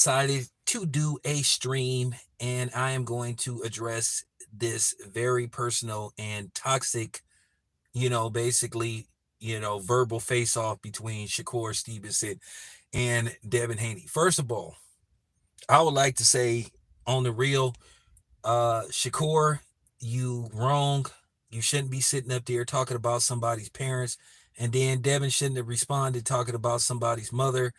decided to do a stream, and I am going to address this very personal and toxic, basically, verbal face off between Shakur Stevenson and Devin Haney. First of all, I would like to say on the real, Shakur, you wrong. You shouldn't be sitting up there talking about somebody's parents. And then Devin shouldn't have responded talking about somebody's mother.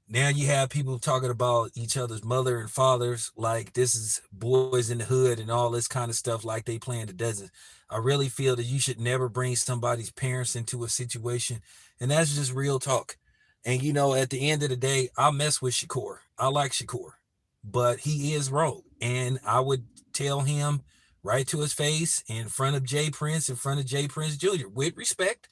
Now you have people talking about each other's mother and fathers like this is boys in the hood and all this kind of stuff like they playing the desert. I really feel that you should never bring somebody's parents into a situation, and that's just real talk. And at the end of the day, I mess with Shakur. I like Shakur, but he is wrong, and I would tell him right to his face in front of Jay Prince, in front of Jay Prince Jr. with respect.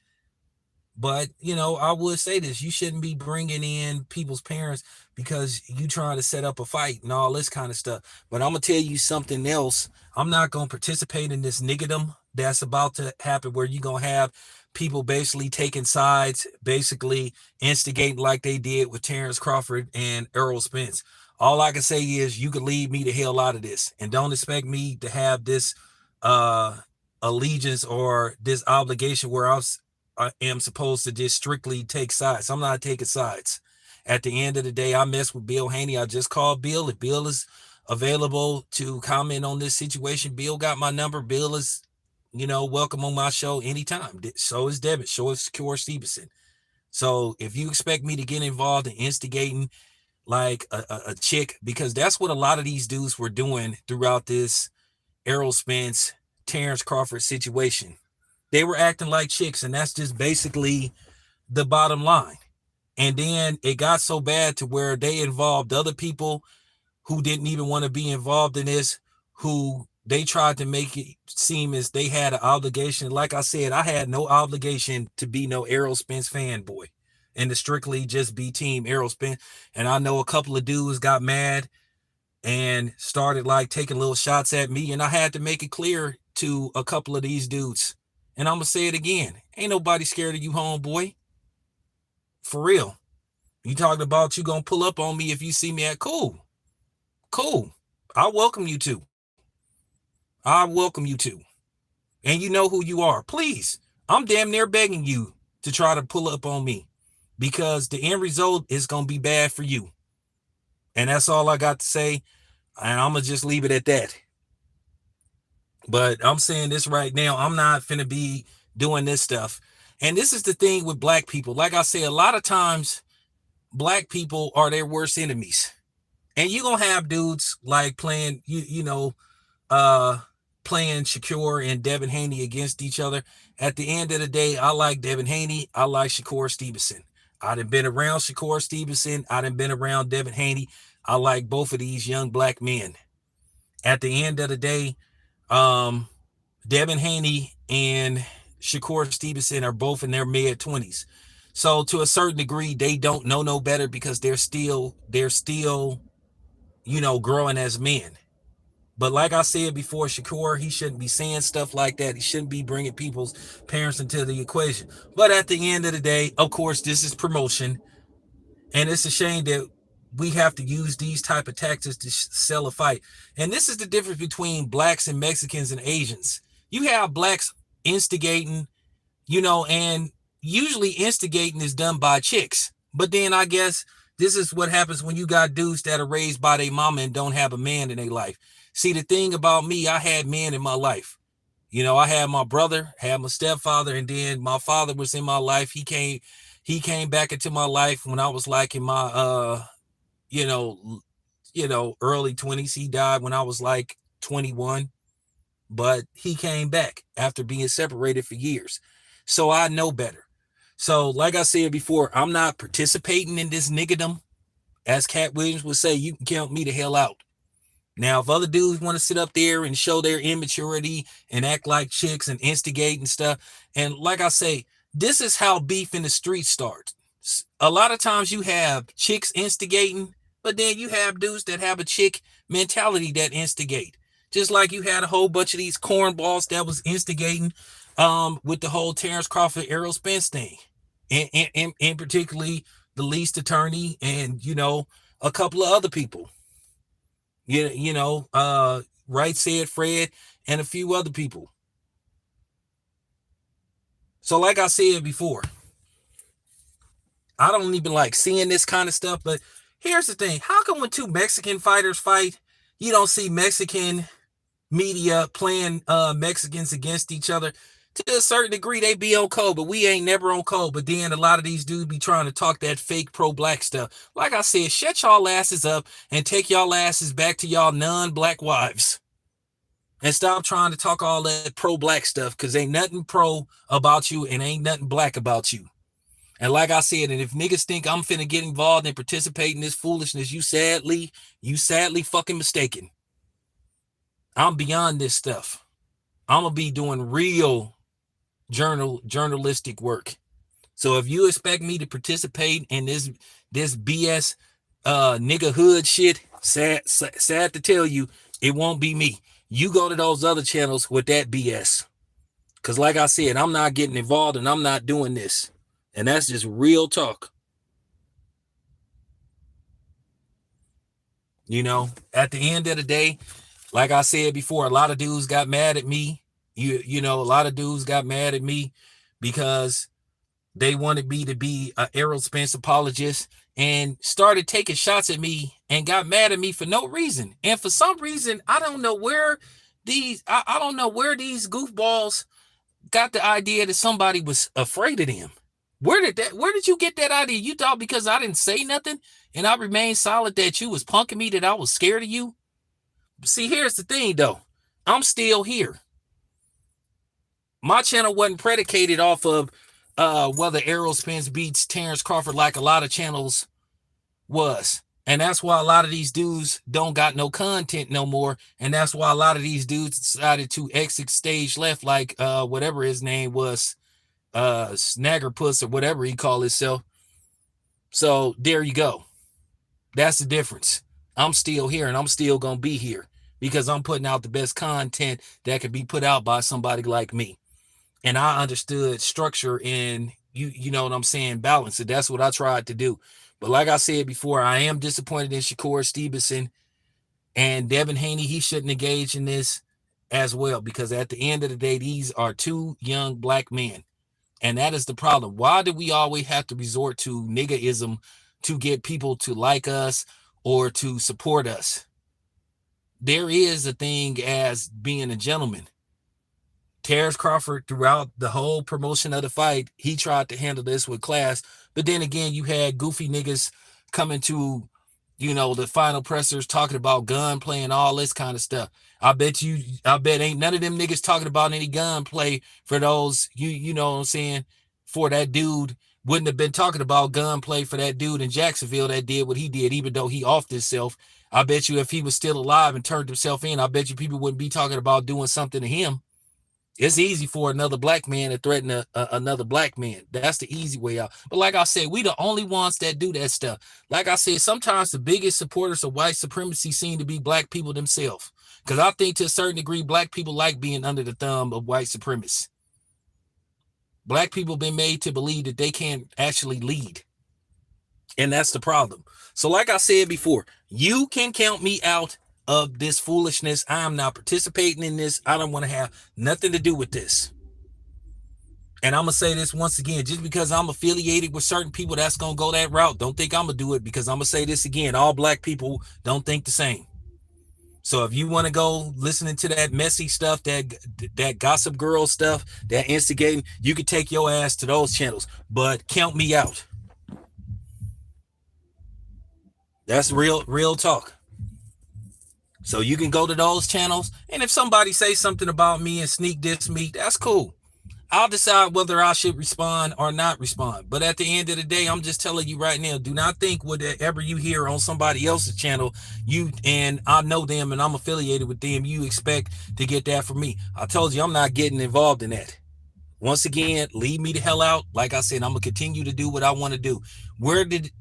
But I would say this: you shouldn't be bringing in people's parents because you trying to set up a fight and all this kind of stuff. But I'm gonna tell you something else. I'm not gonna participate in this niggerdom that's about to happen, where you're gonna have people basically taking sides, basically instigating like they did with Terrence Crawford and Errol Spence. All I can say is you can leave me the hell out of this, and don't expect me to have this uh allegiance or this obligation where I am supposed to just strictly take sides. I'm not taking sides. At the end of the day, I mess with Bill Haney. I just called Bill. If Bill is available to comment on this situation, Bill got my number. Bill is, welcome on my show anytime. So is Devin. So is Shakur Stevenson. So if you expect me to get involved in instigating like a chick, because that's what a lot of these dudes were doing throughout this Errol Spence, Terrence Crawford situation. They were acting like chicks, and that's just basically the bottom line. And then it got so bad to where they involved other people who didn't even want to be involved in this, who they tried to make it seem as they had an obligation. Like I said, I had no obligation to be no Errol Spence fanboy and to strictly just be team Errol Spence. And I know a couple of dudes got mad and started like taking little shots at me, and I had to make it clear to a couple of these dudes. And I'm gonna say it again. Ain't nobody scared of you, homeboy. For real. You talking about you gonna pull up on me if you see me at cool. Cool. I welcome you to. I welcome you to. And you know who you are. Please. I'm damn near begging you to try to pull up on me. Because the end result is gonna be bad for you. And that's all I got to say. And I'm gonna just leave it at that. But I'm saying this right now. I'm not finna be doing this stuff. And this is the thing with black people. Like I say, a lot of times black people are their worst enemies. And you're gonna have dudes like playing, uh playing Shakur and Devin Haney against each other. At the end of the day, I like Devin Haney. I like Shakur Stevenson. I done been around Shakur Stevenson. I done been around Devin Haney. I like both of these young black men. At the end of the day, um, Devin Haney and Shakur Stevenson are both in their mid 20s. So to a certain degree, they don't know no better because they're still, growing as men. But like I said before, Shakur, he shouldn't be saying stuff like that. He shouldn't be bringing people's parents into the equation. But at the end of the day, of course, this is promotion. And it's a shame that we have to use these type of tactics to sell a fight. And this is the difference between blacks and Mexicans and Asians. You have blacks instigating, and usually instigating is done by chicks. But then I guess this is what happens when you got dudes that are raised by their mama and don't have a man in their life. See, the thing about me, I had men in my life. I had my brother, had my stepfather, and then my father was in my life. He came back into my life when I was like in my you know, early 20s. He died when I was like 21, but he came back after being separated for years. So I know better. So, like I said before, I'm not participating in this niggerdom. As Cat Williams would say, you can count me the hell out. Now, if other dudes want to sit up there and show their immaturity and act like chicks and instigate and stuff, and like I say, this is how beef in the street starts. A lot of times you have chicks instigating, but then you have dudes that have a chick mentality that instigate. Just like you had a whole bunch of these cornballs that was instigating with the whole Terrence Crawford, Errol Spence thing, and particularly the least attorney and a couple of other people. Right Said Fred and a few other people. So like I said before, I don't even like seeing this kind of stuff, but here's the thing. How come when two Mexican fighters fight, you don't see Mexican media playing Mexicans against each other? To a certain degree, they be on code, but we ain't never on code. But then a lot of these dudes be trying to talk that fake pro-black stuff. Like I said, shut y'all asses up and take y'all asses back to y'all non-black wives. And stop trying to talk all that pro-black stuff, because ain't nothing pro about you and ain't nothing black about you. And like I said, and if niggas think I'm finna get involved and participate in this foolishness, you sadly fucking mistaken. I'm beyond this stuff. I'm gonna be doing real journalistic work. So if you expect me to participate in this BS nigga hood shit, sad to tell you, it won't be me. You go to those other channels with that BS. Cause like I said, I'm not getting involved and I'm not doing this. And that's just real talk. You know, at the end of the day, like I said before, a lot of dudes got mad at me. A lot of dudes got mad at me because they wanted me to be an Errol Spence apologist and started taking shots at me and got mad at me for no reason. And for some reason, I don't know where these these goofballs got the idea that somebody was afraid of them. Where did you get that idea? You thought because I didn't say nothing and I remained solid that you was punking me that I was scared of you? See, here's the thing though. I'm still here. My channel wasn't predicated off of whether Errol Spence beats Terrence Crawford like a lot of channels was. And that's why a lot of these dudes don't got no content no more. And that's why a lot of these dudes decided to exit stage left, like whatever his name was, Snaggerpuss or whatever he called himself. So there you go. That's the difference. I'm still here and I'm still going to be here because I'm putting out the best content that could be put out by somebody like me. And I understood structure and you know what I'm saying, balance. And that's what I tried to do. But like I said before, I am disappointed in Shakur Stevenson and Devin Haney. He shouldn't engage in this as well, because at the end of the day, these are two young black men. And that is the problem. Why do we always have to resort to niggaism to get people to like us or to support us? There is a thing as being a gentleman. Terrence Crawford, throughout the whole promotion of the fight, he tried to handle this with class. But then again, you had goofy niggas coming to, the final pressers talking about gunplay and all this kind of stuff. I bet ain't none of them niggas talking about any gunplay for those, you know what I'm saying, for that dude. Wouldn't have been talking about gunplay for that dude in Jacksonville that did what he did, even though he offed himself. I bet you if he was still alive and turned himself in, I bet you people wouldn't be talking about doing something to him. It's easy for another black man to threaten another black man. That's the easy way out. But like I said, we the only ones that do that stuff. Like I said, sometimes the biggest supporters of white supremacy seem to be black people themselves. Because I think to a certain degree, black people like being under the thumb of white supremacists. Black people been made to believe that they can't actually lead. And that's the problem. So like I said before, you can count me out of this foolishness. I am not participating in this. I don't want to have nothing to do with this. And I'm going to say this once again, just because I'm affiliated with certain people that's going to go that route, don't think I'm going to do it, because I'm going to say this again. All black people don't think the same. So if you want to go listening to that messy stuff, that gossip girl stuff, that instigating, you can take your ass to those channels, but count me out. That's real talk. So you can go to those channels, and if somebody says something about me and sneak diss me, that's cool. I'll decide whether I should respond or not respond. But at the end of the day, I'm just telling you right now, do not think whatever you hear on somebody else's channel, and I know them and I'm affiliated with them, you expect to get that from me. I told you I'm not getting involved in that. Once again, leave me the hell out. Like I said, I'm gonna continue to do what I want to do. Where did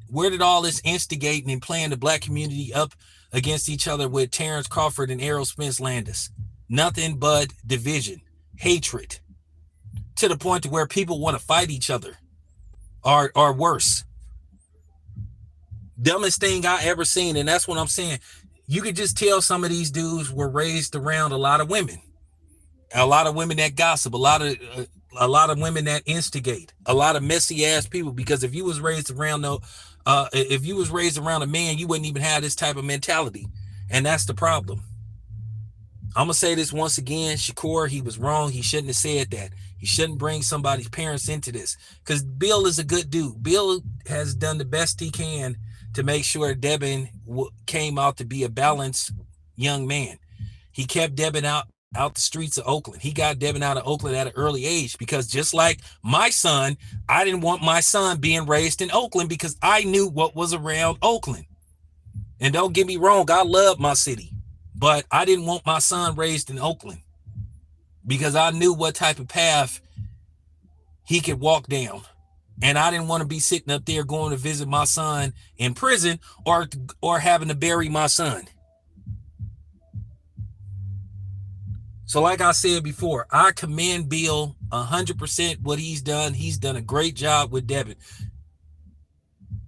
all this instigating and playing the black community up against each other with Terrence Crawford and Errol Spence Landis? Nothing but division, hatred, to the point to where people want to fight each other, or worse. Dumbest thing I ever seen. And that's what I'm saying. You could just tell some of these dudes were raised around a lot of women, that gossip, a lot of women that instigate, a lot of messy ass people. Because if you was raised around if you was raised around a man, you wouldn't even have this type of mentality, and that's the problem. I'm gonna say this once again, Shakur, he was wrong. He shouldn't have said that. He shouldn't bring somebody's parents into this, because Bill is a good dude. Bill has done the best he can to make sure Devin came out to be a balanced young man. He kept Devin out the streets of Oakland. He got Devin out of Oakland at an early age, because just like my son, I didn't want my son being raised in Oakland because I knew what was around Oakland. And don't get me wrong, I love my city, but I didn't want my son raised in Oakland because I knew what type of path he could walk down. And I didn't want to be sitting up there going to visit my son in prison or having to bury my son. So like I said before, I commend Bill 100% what he's done. He's done a great job with Devin.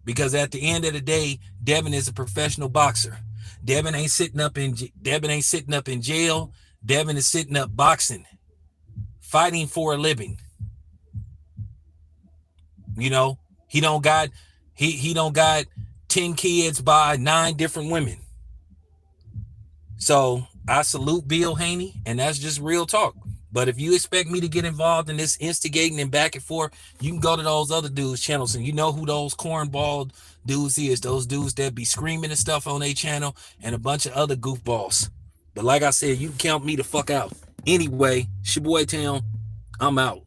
Because at the end of the day, Devin is a professional boxer. Devin ain't sitting up in jail. Devin is sitting up boxing, fighting for a living. You know, he don't got 10 kids by 9 different women. So I salute Bill Haney, and that's just real talk. But if you expect me to get involved in this instigating and back and forth, you can go to those other dudes' channels, and you know who those cornball dudes is. Those dudes that be screaming and stuff on their channel, and a bunch of other goofballs. But like I said, you can count me the fuck out. Anyway, it's your boy Town. I'm out.